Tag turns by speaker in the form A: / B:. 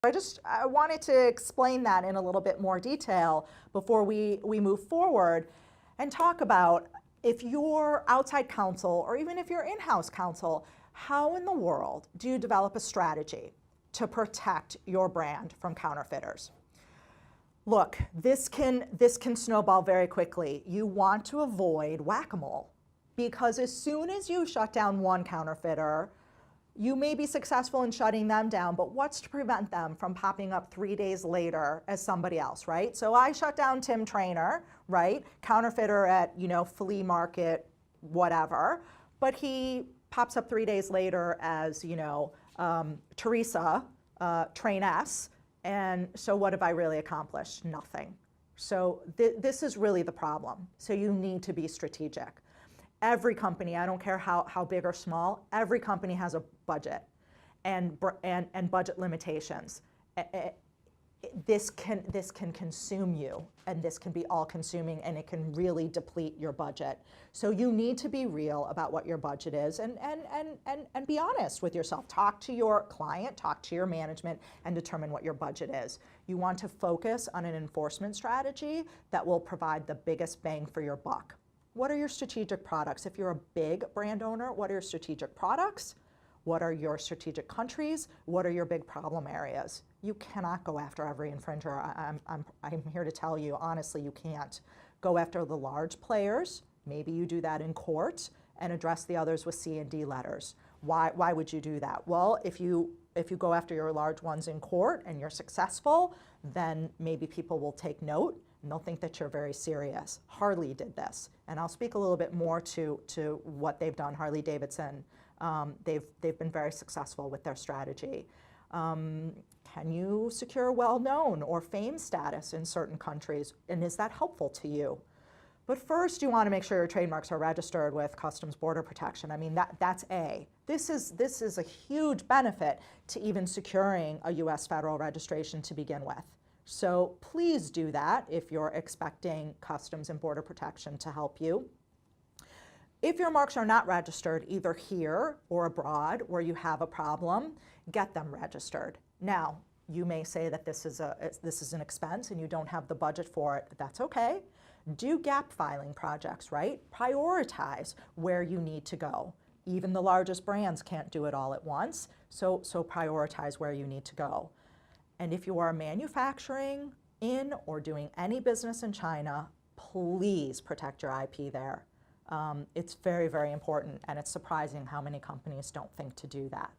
A: I wanted to explain that in a little bit more detail before we move forward and talk about, if you're outside counsel or even if you're in-house counsel, how in the world do you develop a strategy to protect your brand from counterfeiters? Look, this can snowball very quickly. You want to avoid whack-a-mole, because as soon as you shut down one counterfeiter, you may be successful in shutting them down, but what's to prevent them from popping up 3 days later as somebody else, right? So I shut down Tim Trainer, right? Counterfeiter at, flea market, whatever, but he pops up 3 days later as, Teresa, Trainess, and so what have I really accomplished? Nothing. So this is really the problem. So you need to be strategic. Every company, I don't care how big or small, every company has a budget and budget limitations. This can consume you, and this can be all-consuming, and it can really deplete your budget. So you need to be real about what your budget is and be honest with yourself. Talk to your client, talk to your management, and determine what your budget is. You want to focus on an enforcement strategy that will provide the biggest bang for your buck. What are your strategic products? If you're a big brand owner, what are your strategic products? What are your strategic countries? What are your big problem areas? You cannot go after every infringer. I'm here to tell you, honestly, you can't. Go after the large players. Maybe you do that in court and address the others with C and D letters. Why would you do that? Well, if you go after your large ones in court and you're successful, then maybe people will take note and they'll think that you're very serious. Harley did this, and I'll speak a little bit more to what they've done. Harley Davidson, they've been very successful with their strategy. Can you secure well-known or fame status in certain countries, and is that helpful to you? But first, you want to make sure your trademarks are registered with Customs Border Protection. I mean, that's A. This is a huge benefit to even securing a U.S. federal registration to begin with. So please do that if you're expecting Customs and Border Protection to help you. If your marks are not registered, either here or abroad where you have a problem, get them registered. Now, you may say that this is an expense and you don't have the budget for it. That's okay. Do gap filing projects, right? Prioritize where you need to go. Even the largest brands can't do it all at once, so prioritize where you need to go. And if you are manufacturing in or doing any business in China, please protect your IP there. It's very, very important, and it's surprising how many companies don't think to do that.